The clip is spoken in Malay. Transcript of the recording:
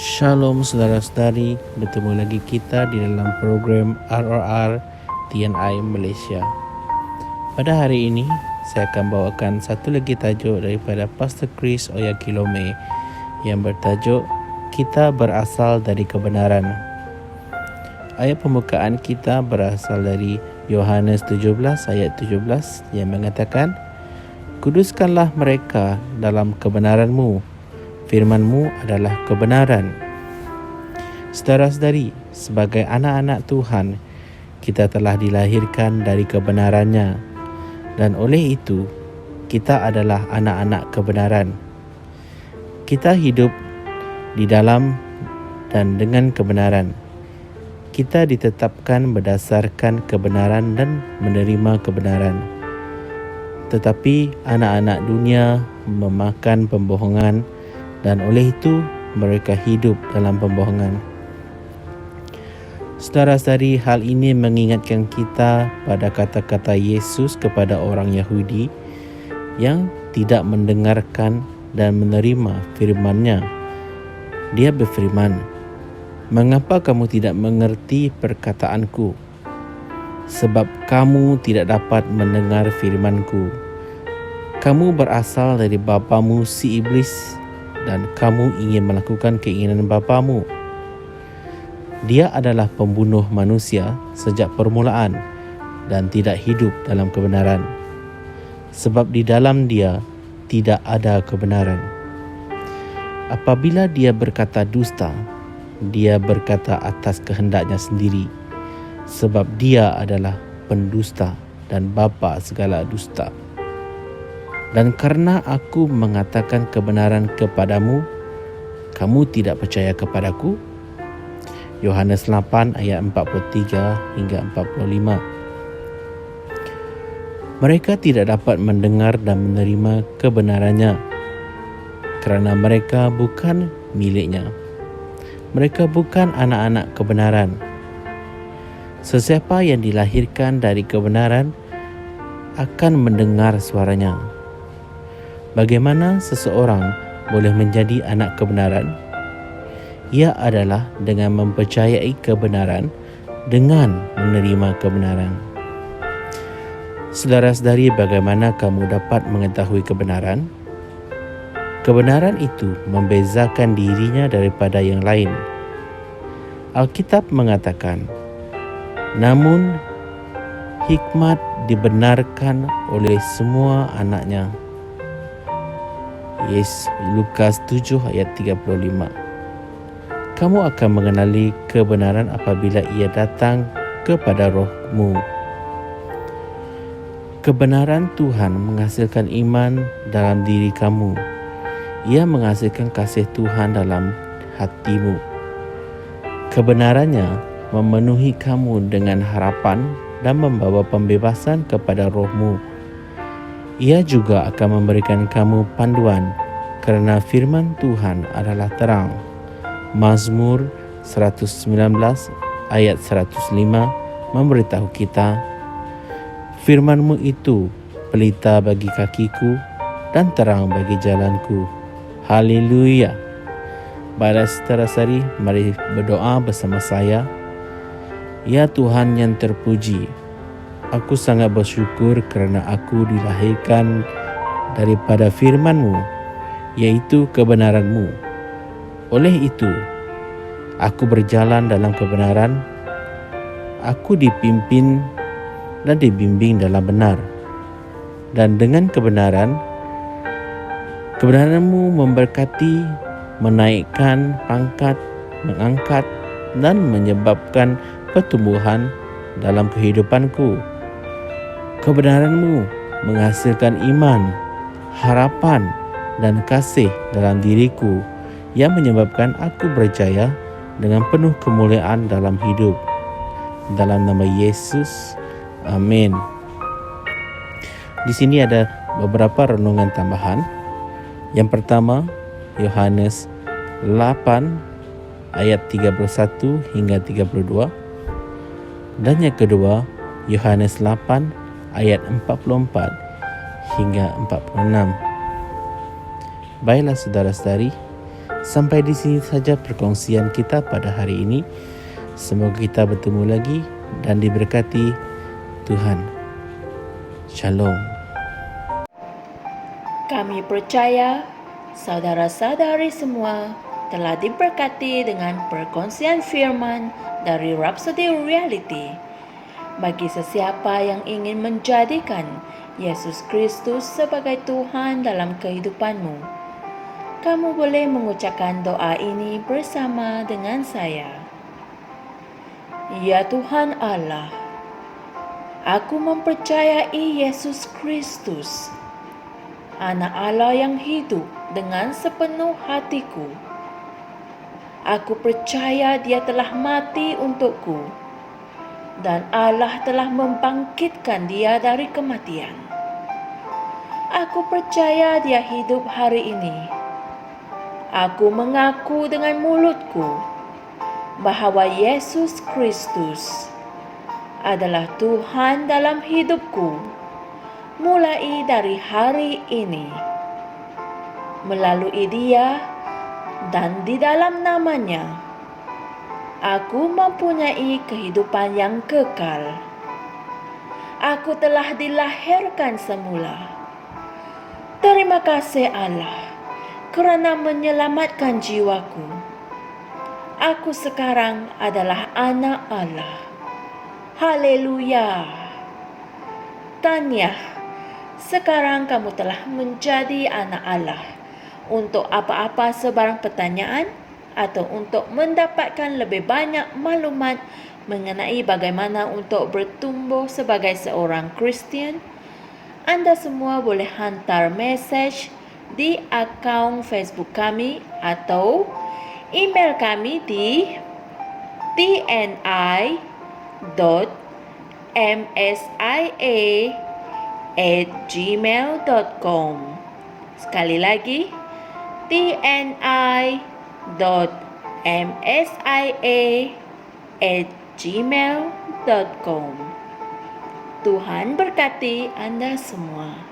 Shalom saudara-saudari, bertemu lagi kita di dalam program RRR TNI Malaysia. Pada hari ini, saya akan bawakan satu lagi tajuk daripada Pastor Chris Oyakilome yang bertajuk Kita Berasal dari Kebenaran. Ayat pembukaan kita berasal dari Yohanes 17 ayat 17 yang mengatakan, Kuduskanlah mereka dalam kebenaran-Mu, firman-Mu adalah kebenaran. Saudara-saudari, sebagai anak-anak Tuhan, kita telah dilahirkan dari kebenaran-Nya, dan oleh itu, kita adalah anak-anak kebenaran. Kita hidup di dalam dan dengan kebenaran. Kita ditetapkan berdasarkan kebenaran dan menerima kebenaran. Tetapi anak-anak dunia memakan pembohongan, dan oleh itu mereka hidup dalam pembohongan. Saudara-saudari, hal ini mengingatkan kita pada kata-kata Yesus kepada orang Yahudi yang tidak mendengarkan dan menerima firman-Nya. Dia berfirman, "Mengapa kamu tidak mengerti perkataan-Ku? Sebab kamu tidak dapat mendengar firman-Ku. Kamu berasal dari bapamu si iblis, dan kamu ingin melakukan keinginan bapamu. Dia adalah pembunuh manusia sejak permulaan dan tidak hidup dalam kebenaran, sebab di dalam dia tidak ada kebenaran. Apabila dia berkata dusta, dia berkata atas kehendaknya sendiri, sebab dia adalah pendusta dan bapa segala dusta. Dan karena aku mengatakan kebenaran kepadamu, kamu tidak percaya kepadaku?" Yohanes 8 ayat 43 hingga 45. Mereka tidak dapat mendengar dan menerima kebenarannya kerana mereka bukan miliknya. Mereka bukan anak-anak kebenaran. Sesiapa yang dilahirkan dari kebenaran akan mendengar suaranya. Bagaimana seseorang boleh menjadi anak kebenaran? Ia adalah dengan mempercayai kebenaran, dengan menerima kebenaran. Saudara-saudari, bagaimana kamu dapat mengetahui kebenaran? Kebenaran itu membezakan dirinya daripada yang lain. Alkitab mengatakan, namun hikmat dibenarkan oleh semua anaknya. Lukas 7 ayat 35. Kamu akan mengenali kebenaran apabila ia datang kepada rohmu. Kebenaran Tuhan menghasilkan iman dalam diri kamu. Ia menghasilkan kasih Tuhan dalam hatimu. Kebenarannya memenuhi kamu dengan harapan dan membawa pembebasan kepada rohmu. Ia juga akan memberikan kamu panduan kerana firman Tuhan adalah terang. Mazmur 119 ayat 105 memberitahu kita, "Firman-Mu itu pelita bagi kakiku dan terang bagi jalanku." Haleluya. Baiklah saudara-saudari, mari berdoa bersama saya. Ya Tuhan yang terpuji, aku sangat bersyukur kerana aku dilahirkan daripada firman-Mu, iaitu kebenaran-Mu. Oleh itu, aku berjalan dalam kebenaran, aku dipimpin dan dibimbing dalam benar. Dan dengan kebenaran-Mu memberkati, menaikkan pangkat, mengangkat dan menyebabkan pertumbuhan dalam kehidupanku. Kebenaran-Mu menghasilkan iman, harapan dan kasih dalam diriku yang menyebabkan aku berjaya dengan penuh kemuliaan dalam hidup. Dalam nama Yesus, amin. Di sini ada beberapa renungan tambahan. Yang pertama, Yohanes 8 ayat 31 hingga 32. Dan yang kedua, Yohanes 8 ayat 44 hingga 46. Baiklah saudara-saudari, Sampai di sini saja perkongsian kita pada hari ini. Semoga kita bertemu lagi dan diberkati Tuhan. Shalom. Kami percaya saudara-saudari semua telah diberkati dengan perkongsian firman dari Rhapsody Reality. Bagi sesiapa yang ingin menjadikan Yesus Kristus sebagai Tuhan dalam kehidupanmu, kamu boleh mengucapkan doa ini bersama dengan saya. Ya Tuhan Allah, aku mempercayai Yesus Kristus, Anak Allah yang hidup dengan sepenuh hatiku. Aku percaya Dia telah mati untukku dan Allah telah membangkitkan Dia dari kematian. Aku percaya Dia hidup hari ini. Aku mengaku dengan mulutku bahwa Yesus Kristus adalah Tuhan dalam hidupku mulai dari hari ini. Melalui Dia dan di dalam nama-Nya, aku mempunyai kehidupan yang kekal. Aku telah dilahirkan semula. Terima kasih Allah kerana menyelamatkan jiwaku. Aku sekarang adalah anak Allah. Haleluya. Tanya, sekarang kamu telah menjadi anak Allah. Untuk apa-apa sebarang pertanyaan atau untuk mendapatkan lebih banyak maklumat mengenai bagaimana untuk bertumbuh sebagai seorang Kristian, anda semua boleh hantar mesej di akaun Facebook kami atau email kami di tni.msia@gmail.com. Sekali lagi, tni.msia@gmail.com. Tuhan berkati Anda semua.